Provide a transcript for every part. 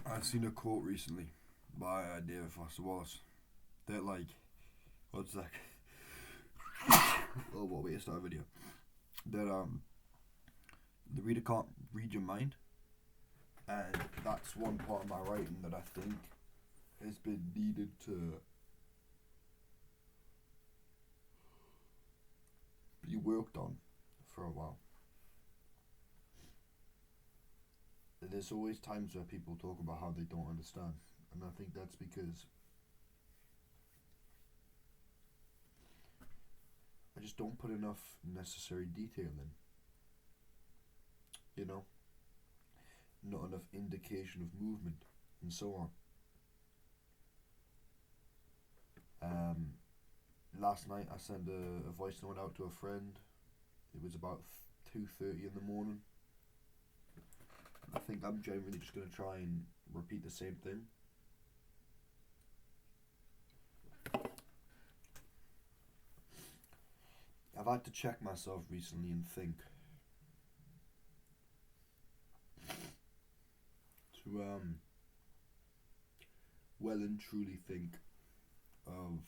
I seen a quote recently by David Foster Wallace that what's that? Oh, what way to start a video? That the reader can't read your mind, and that's one part of my writing that I think has been needed to be worked on for a while. There's always times where people talk about how they don't understand, and I think that's because I just don't put enough necessary detail in. You know, not enough indication of movement and so on. Last night I sent a voice note out to a friend. It was about 2:30 in the morning. I think I'm generally just going to try and repeat the same thing. I've had to check myself recently and think to well and truly think of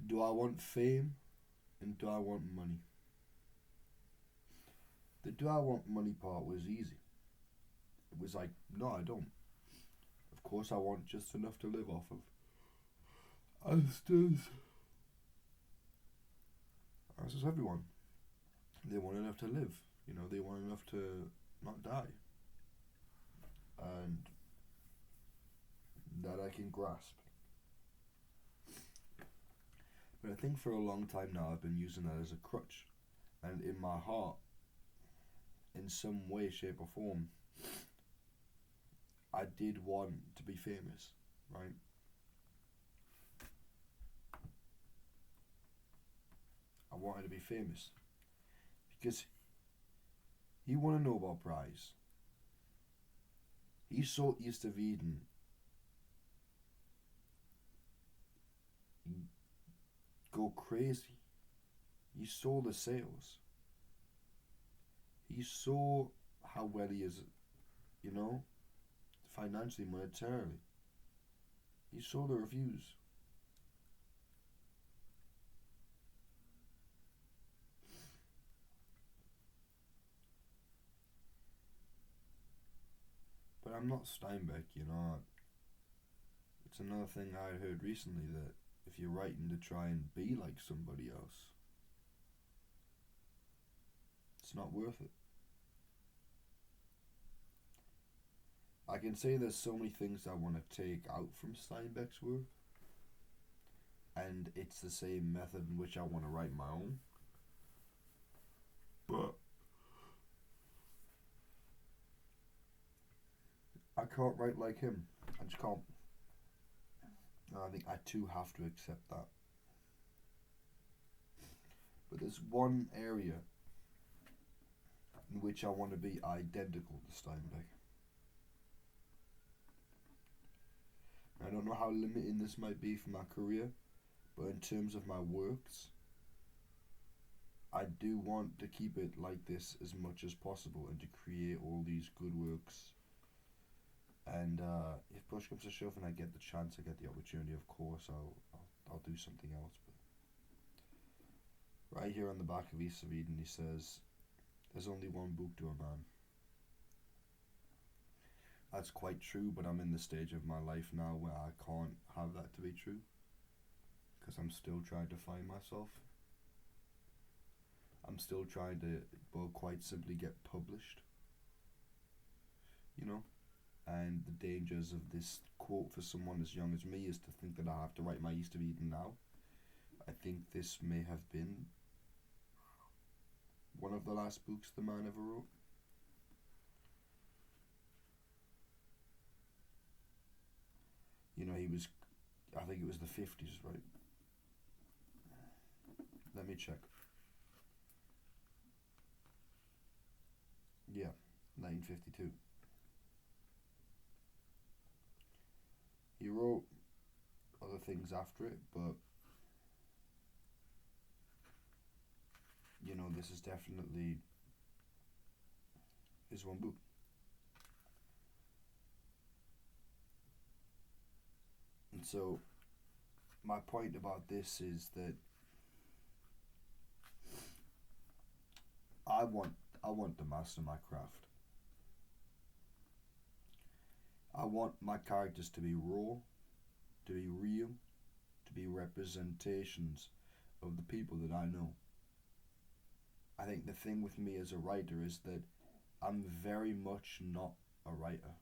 do I want fame and do I want money? The do I want money part was easy. It was like, no, I don't. Of course, I want just enough to live off of. As does everyone. They want enough to live. You know, they want enough to not die. And that I can grasp. But I think for a long time now I've been using that as a crutch. And in my heart, in some way, shape, or form, I did want to be famous, right? I wanted to be famous because he won a Nobel Prize. He saw East of Eden go crazy. He saw the sales. He saw how well he is, you know, financially, monetarily. He saw the reviews. But I'm not Steinbeck, you know. It's another thing I heard recently that if you're writing to try and be like somebody else, it's not worth it. I can say there's so many things I want to take out from Steinbeck's work, and it's the same method in which I want to write my own. But I can't write like him. I just can't. And I think I too have to accept that. But there's one area in which I want to be identical to Steinbeck. I don't know how limiting this might be for my career, but in terms of my works, I do want to keep it like this as much as possible and to create all these good works. And if push comes to shove and I get the chance, I get the opportunity, of course, I'll do something else. But right here on the back of East of Eden, he says, "There's only one book to a man." That's quite true, but I'm in the stage of my life now where I can't have that to be true because I'm still trying to find myself. I'm still trying to, well, quite simply get published, you know? And the dangers of this quote for someone as young as me is to think that I have to write my East of Eden now. I think this may have been one of the last books the man ever wrote. You know, he was, I think it was the 50s, right? Let me check. Yeah, 1952. He wrote other things after it, but this is definitely his one book. And so my point about this is that I want I want to master my craft. I want my characters to be raw, to be real, to be representations of the people that I know. I think the thing with me as a writer is that I'm very much not a writer.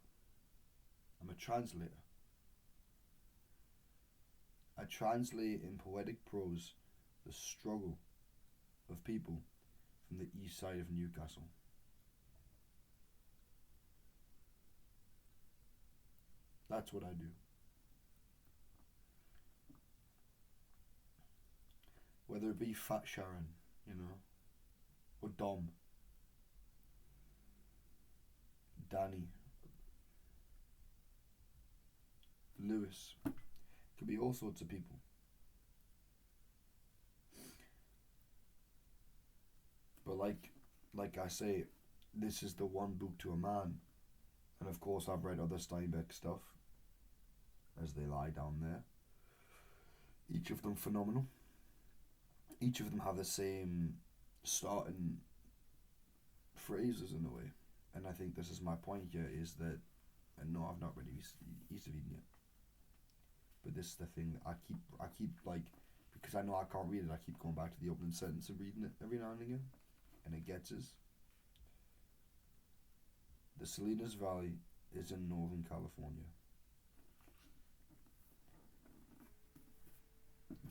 I'm a translator. I translate in poetic prose the struggle of people from the east side of Newcastle. That's what I do. Whether it be Fat Sharon, or Dom, Danny, Lewis. It could be all sorts of people. But like I say, this is the one book to a man. And of course I've read other Steinbeck stuff as they lie down there. Each of them phenomenal. Each of them have the same starting phrases in a way. And I think this is my point here is that, and no, I've not read East of Eden yet. But this is the thing that I keep like, because I know I can't read it, I keep going back to the opening sentence and reading it every now and again. And it gets us. The Salinas Valley is in Northern California.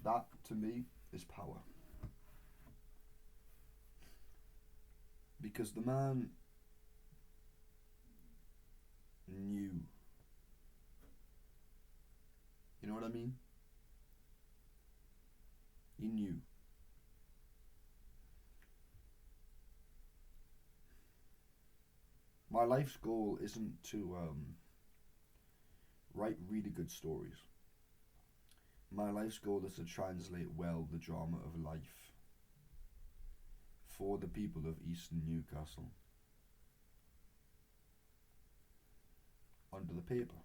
That, to me, is power. Because the man knew. You know what I mean? He knew. My life's goal isn't to write really good stories. My life's goal is to translate well the drama of life for the people of Eastern Newcastle onto the paper.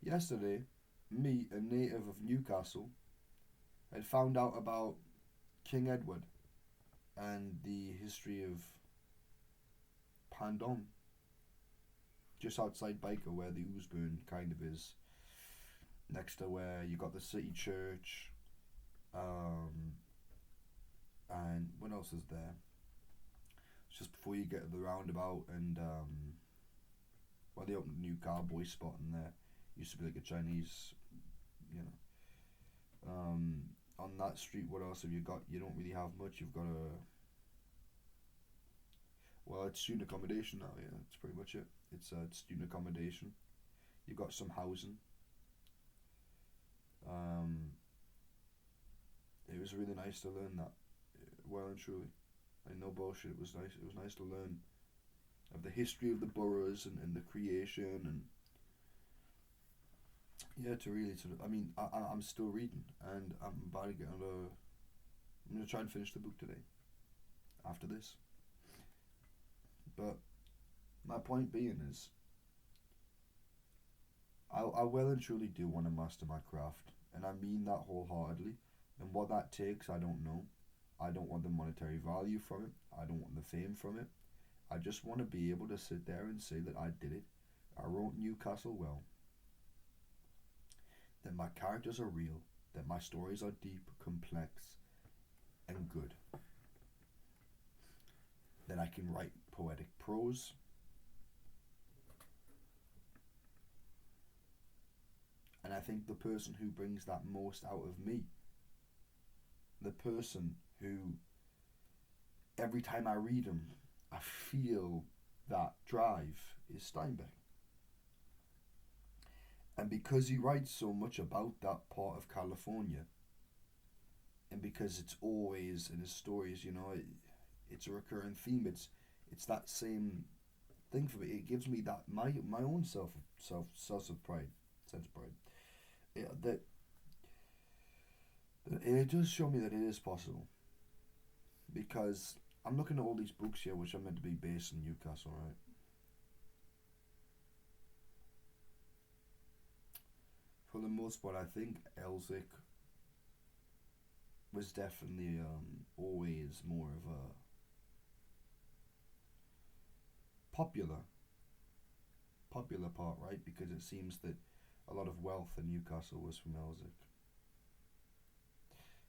Yesterday, me, a native of Newcastle, had found out about King Edward and the history of Pandom, just outside Byker, where the Oosburn kind of is, next to where you got the city church, and what else is there? It's just before you get to the roundabout, and well, they opened a new cowboy spot in there. Used to be like a Chinese, on that street. What else have you got? You don't really have much. You've got it's student accommodation now. Yeah, that's pretty much it. It's student accommodation. You've got some housing. It was really nice to learn that, well and truly. Like, no bullshit. It was nice. It was nice to learn of the history of the boroughs and the creation and. Yeah, to really sort of. I mean, I'm still reading, and I'm about to get on I'm gonna try and finish the book today. After this, but my point being is, I well and truly do want to master my craft, and I mean that wholeheartedly. And what that takes, I don't know. I don't want the monetary value from it. I don't want the fame from it. I just want to be able to sit there and say that I did it. I wrote Newcastle well. That my characters are real, that my stories are deep, complex, and good. That I can write poetic prose. And I think the person who brings that most out of me, the person who, every time I read him, I feel that drive, is Steinbeck. And because he writes so much about that part of California, and because it's always in his stories, it's a recurring theme. It's that same thing for me. It gives me that my own sense of pride. Yeah, it does show me that it is possible because I'm looking at all these books here, which are meant to be based in Newcastle, right? For the most part, I think Elsick was definitely always more of a popular popular part, right? Because it seems that a lot of wealth in Newcastle was from Elsick.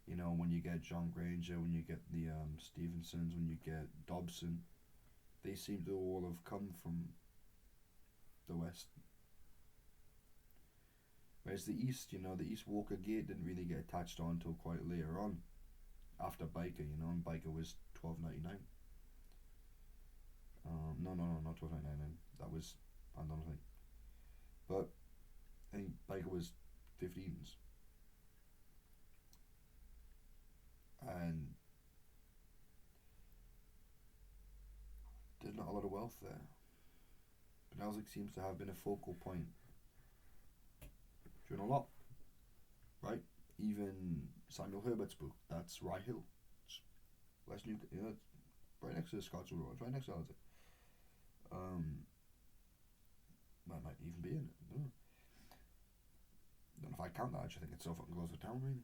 You know, when you get John Granger, when you get the Stevensons, when you get Dobson, they seem to all have come from the West. Whereas the East, the East Walker Gate didn't really get attached on until quite later on, after Biker, and Biker was 12.99. No, not 12.99. That was another thing. But I think Biker was 15s, and there's not a lot of wealth there. But Elsick seems to have been a focal point during a lot, right? Even Samuel Herbert's book, that's Rye Hill. It's West New, it's right next to the Scots Road. It's right next to Elsick. That might even be in it. I don't know if I count that. I just think it's so fucking close to town, really.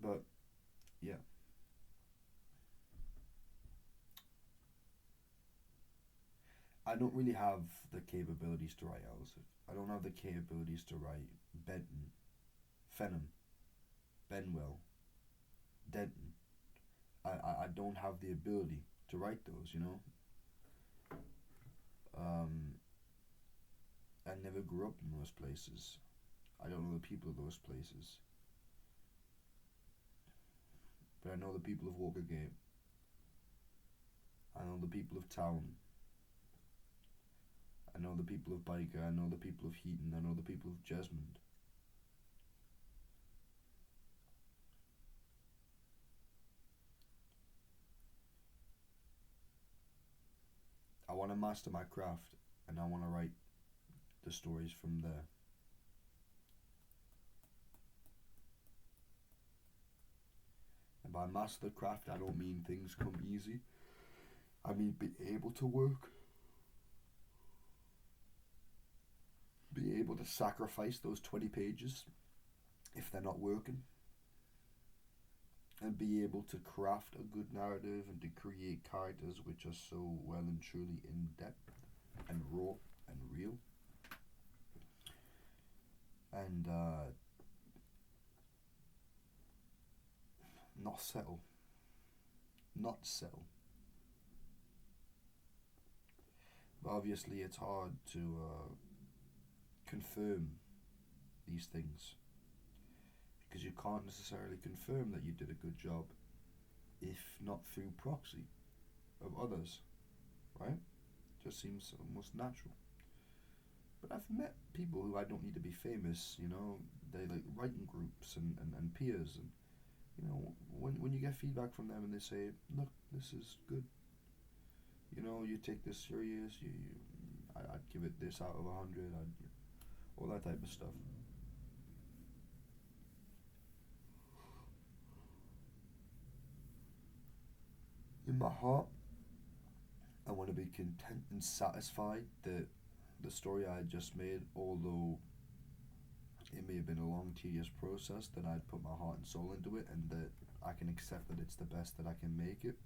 But yeah, I don't really have the capabilities to write Elsick. I don't have the capabilities to write Benton, Fenham, Benwell, Denton. I don't have the ability to write those. Um, I never grew up in those places. I don't know the people of those places. But I know the people of Walkergate. I know the people of Town. I know the people of Biker. I know the people of Heaton. I know the people of Jesmond. I want to master my craft, and I want to write the stories from there. And by master the craft, I don't mean things come easy. I mean be able to work. Be able to sacrifice those 20 pages if they're not working. And be able to craft a good narrative and to create characters which are so well and truly in depth and raw and real. And not settle. Not settle. But obviously, it's hard to confirm these things because you can't necessarily confirm that you did a good job if not through proxy of others, right? Just seems almost natural. But I've met people who I don't need to be famous, they like writing groups and peers, and when you get feedback from them and they say, look, this is good, you take this serious, I'd give it this out of 100, all that type of stuff. In my heart, I want to be content and satisfied that the story I had just made, although it may have been a long, tedious process, that I'd put my heart and soul into it, and that I can accept that it's the best that I can make it,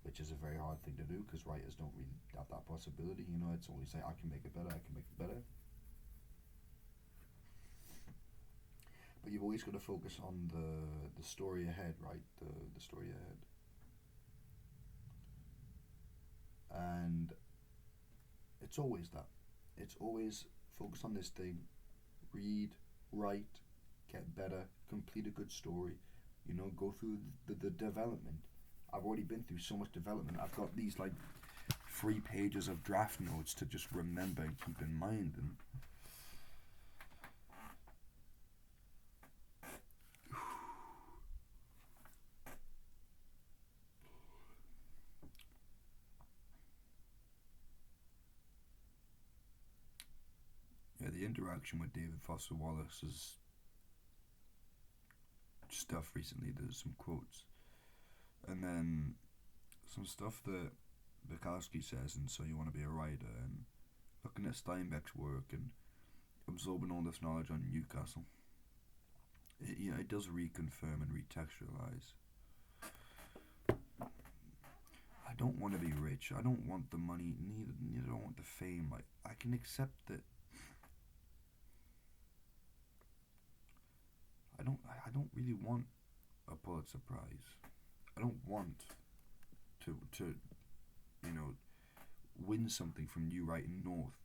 which is a very hard thing to do because writers don't really have that possibility. It's only say I can make it better, I can make it better. But you've always got to focus on the story ahead, right? The story ahead. And it's always that. It's always focus on this thing, read, write, get better, complete a good story, go through the development. I've already been through so much development. I've got these 3 pages of draft notes to just remember and keep in mind. And the interaction with David Foster Wallace's stuff recently. There's some quotes, and then some stuff that Bukowski says, and So You Want to Be a Writer, and looking at Steinbeck's work and absorbing all this knowledge on Newcastle. It does reconfirm and retextualize. I don't want to be rich. I don't want the money. Neither do I want the fame. Like, I can accept that. I don't really want a Pulitzer Prize. I don't want to win something from New Writing North.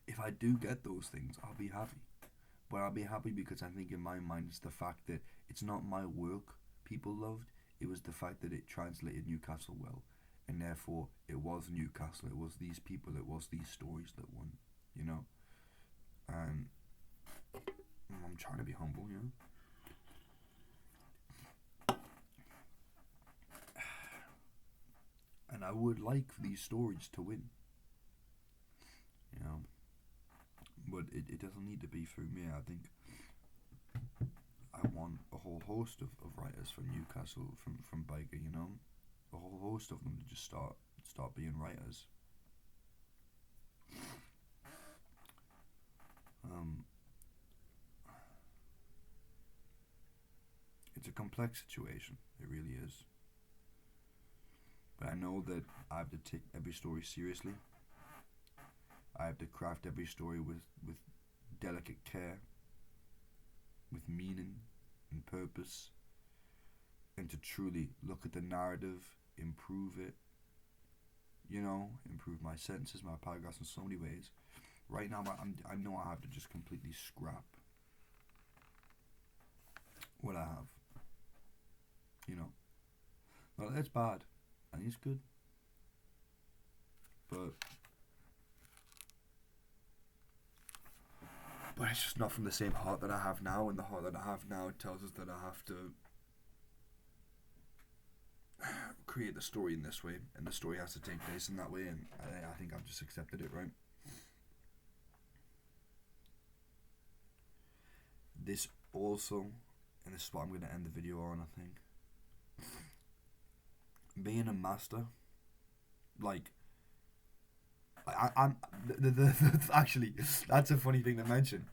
If I do get those things, I'll be happy. But I'll be happy because I think in my mind it's the fact that it's not my work people loved. It was the fact that it translated Newcastle well. And therefore, it was Newcastle. It was these people. It was these stories that won. And I'm trying to be humble, And I would like these stories to win. But it doesn't need to be through me. I think I want a whole host of writers from Newcastle, from Byker, a whole host of them to just start being writers. It's a complex situation. It really is. But I know that I have to take every story seriously. I have to craft every story with delicate care, with meaning and purpose, and to truly look at the narrative, improve it, improve my sentences, my paragraphs in so many ways. Right now, I know I have to just completely scrap what I have. Not that it's bad. I think it's good. But it's just not from the same heart that I have now, and the heart that I have now tells us that I have to create the story in this way, and the story has to take place in that way, and I think I've just accepted it, right? This also, and this is what I'm going to end the video on, I think. Being a master, like, I'm actually, that's a funny thing to mention.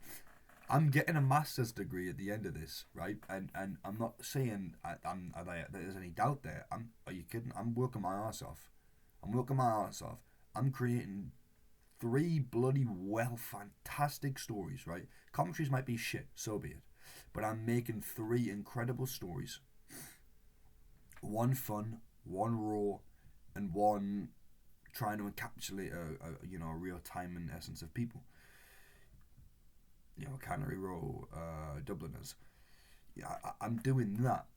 I'm getting a master's degree at the end of this, right? And I'm not saying there's any doubt there. Are you kidding? I'm working my ass off. I'm creating 3 bloody fantastic stories, right? Commentaries might be shit, so be it. But I'm making 3 incredible stories. 1 fun, 1 raw, and 1 trying to encapsulate a real time and essence of people. Cannery Row, Dubliners. I'm doing that.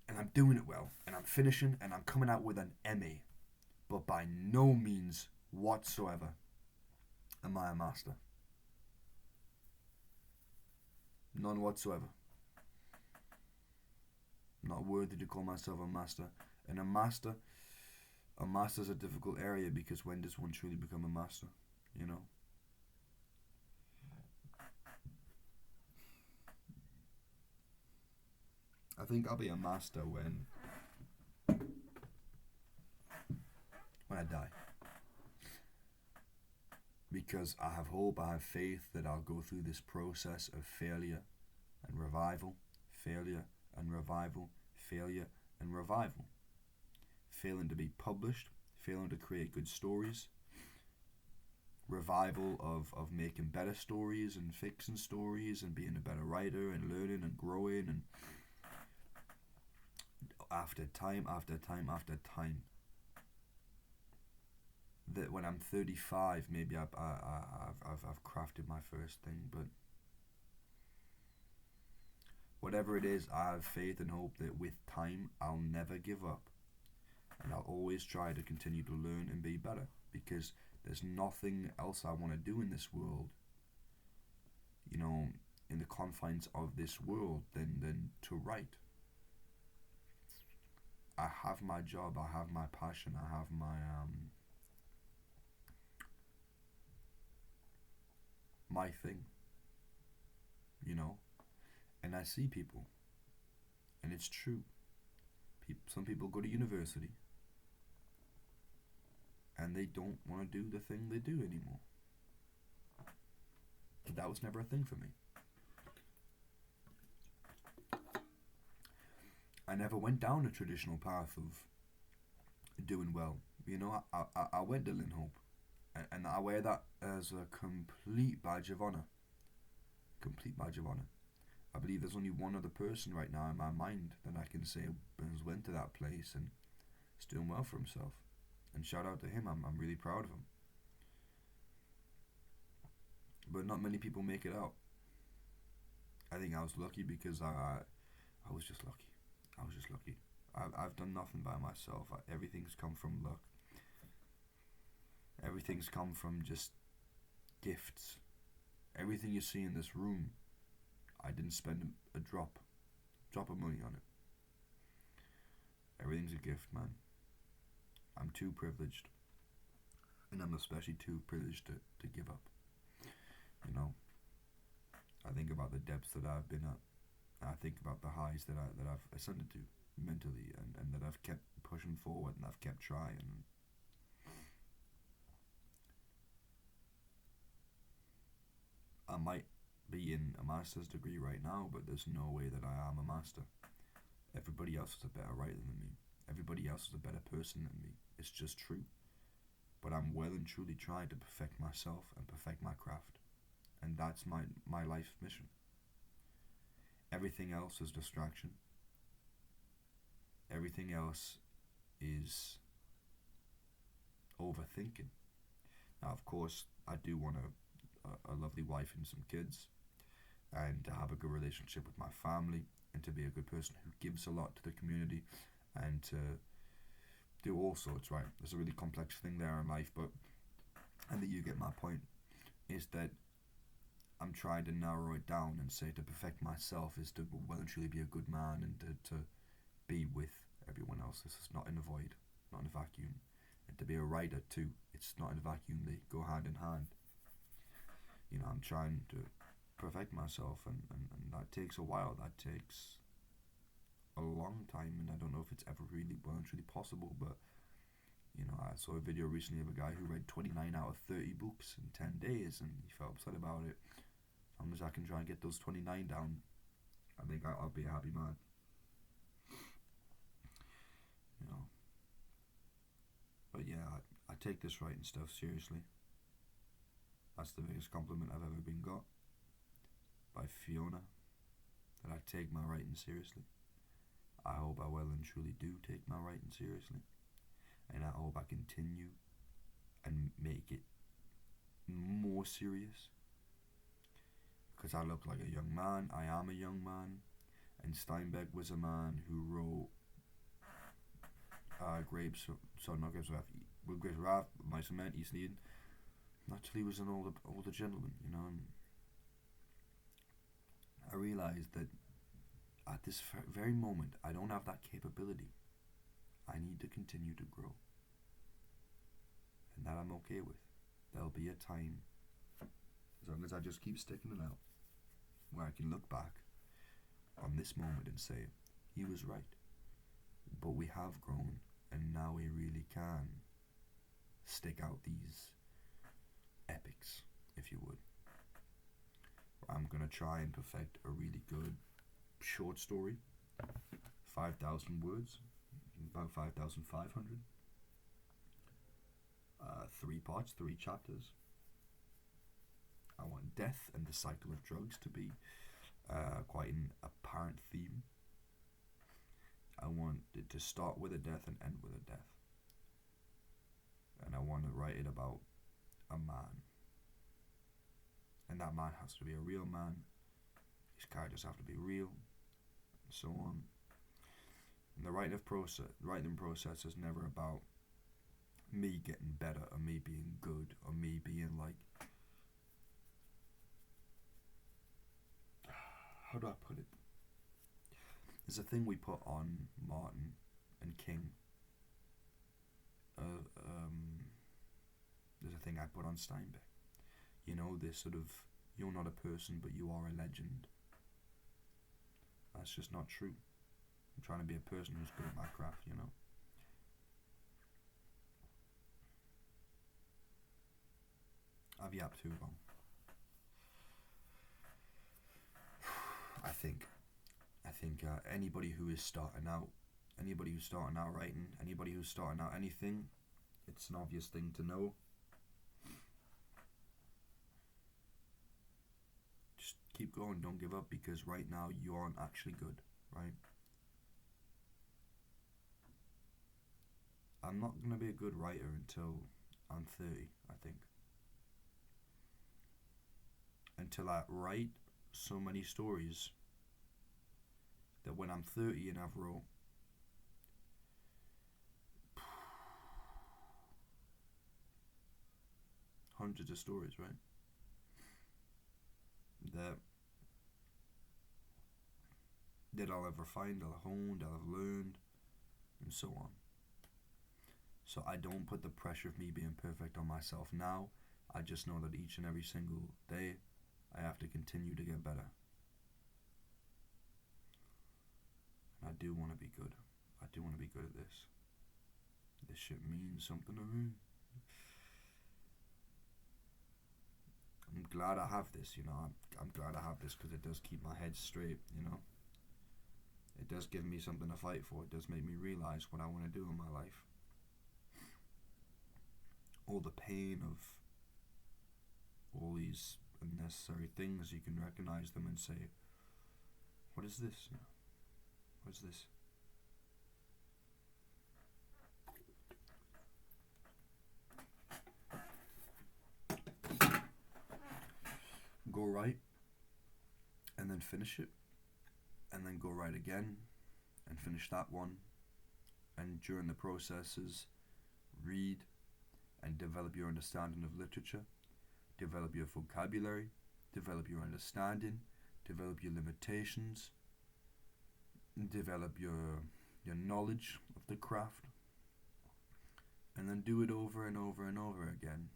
And I'm doing it well. And I'm finishing, and I'm coming out with an MA. But by no means whatsoever am I a master. None whatsoever. Not worthy to call myself a master. And a master's a difficult area, because when does one truly become a master? I think I'll be a master when I die. Because I have hope, I have faith that I'll go through this process of failure and revival, failure and revival, failure and revival. Failing to be published, failing to create good stories, revival of making better stories and fixing stories and being a better writer and learning and growing, and after time after time after time, that when I'm 35, maybe I've crafted my first thing. But whatever it is, I have faith and hope that with time I'll never give up, and I'll always try to continue to learn and be better, because there's nothing else I want to do in this world, in the confines of this world, than to write. I have my job, I have my passion, I have my thing, you know, and I see people, and it's true. Some people go to university, and they don't want to do the thing they do anymore. But that was never a thing for me. I never went down a traditional path of doing well. You know, I went to Linhope, and I wear that as a complete badge of honour. Complete badge of honour. I believe there's only one other person right now in my mind that I can say has went to that place and is doing well for himself. And shout out to him. I'm really proud of him. But not many people make it out. I think I was lucky because I was just lucky. I was just lucky. I've done nothing by myself. Everything's come from luck. Everything's come from just gifts. Everything you see in this room, I didn't spend a drop of money on it. Everything's a gift, man. I'm too privileged. And I'm especially too privileged to give up. You know, I think about the depths that I've been at. I think about the highs that I've ascended to mentally, and that I've kept pushing forward and I've kept trying. I might be in a master's degree right now, but there's no way that I am a master. Everybody else is a better writer than me. Everybody else is a better person than me. It's just true. But I'm well and truly trying to perfect myself and perfect my craft. And that's my life mission. Everything else is distraction. Everything else is overthinking. Now, of course, I do want a lovely wife and some kids, and to have a good relationship with my family, and to be a good person who gives a lot to the community, and to do all sorts, right? There's a really complex thing there in life, but I think you get my point, is that I'm trying to narrow it down and say to perfect myself is to well and truly be a good man, and to be with everyone else. This is not in a void, not in a vacuum. And to be a writer too, it's not in a vacuum, they go hand in hand. You know, I'm trying to perfect myself, and that takes a while. That takes a long time, and I don't know if it's ever really well and truly possible, but you know, I saw a video recently of a guy who read 29 out of 30 books in 10 days, and he felt upset about it. As long as I can try and get those 29 down, I think I'll be a happy man. You know. But yeah, I take this writing stuff seriously. That's the biggest compliment I've ever been got by Fiona, that I take my writing seriously. I hope I well and truly do take my writing seriously, and I hope I continue and make it more serious, because I look like a young man. I am a young man, and Steinbeck was a man who wrote Grapes of Wrath, Mice and Men, East Eden. Naturally, was an older gentleman, you know. And I realised that at this very moment, I don't have that capability. I need to continue to grow, and that I'm okay with. There'll be a time, as long as I just keep sticking it out, where I can look back on this moment and say, he was right. But we have grown, and now we really can stick out these epics, if you would. I'm going to try and perfect a really good short story, 5,000 words, about 5,500. 3 parts, 3 chapters. I want death and the cycle of drugs to be quite an apparent theme. I want it to start with a death and end with a death. And I want to write it about a man. And that man has to be a real man. His characters have to be real, and so on. And the writing process is never about me getting better, or me being good, or me being like, how do I put it? There's a thing we put on Martin and king. There's a thing I put on Steinbeck. You know, this sort of, you're not a person, but you are a legend. That's just not true. I'm trying to be a person who's good at my craft, you know. I've yapped too long. I think anybody who is starting out, writing, anybody who's starting out anything, it's an obvious thing to know. Just keep going, don't give up, because right now you aren't actually good, right? I'm not going to be a good writer until I'm 30, I think. Until I write so many stories that when I'm 30 and I've wrote hundreds of stories, right? That I'll have refined, I'll have honed, I'll have learned, and so on. So I don't put the pressure of me being perfect on myself now. I just know that each and every single day I have to continue to get better. And I do want to be good. I do want to be good at this. This shit means something to me. I'm glad I have this, you know. I'm glad I have this because it does keep my head straight, you know. It does give me something to fight for. It does make me realize what I want to do in my life. All the pain of all these unnecessary things, you can recognize them and say, what is this? You know, what is this? Go right and then finish it, and then go right again and finish that one, and during the processes read and develop your understanding of literature, develop your vocabulary, develop your understanding, develop your limitations, develop your knowledge of the craft, and then do it over and over and over again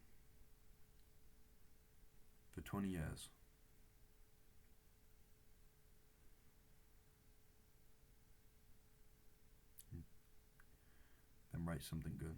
for 20 years. And write something good.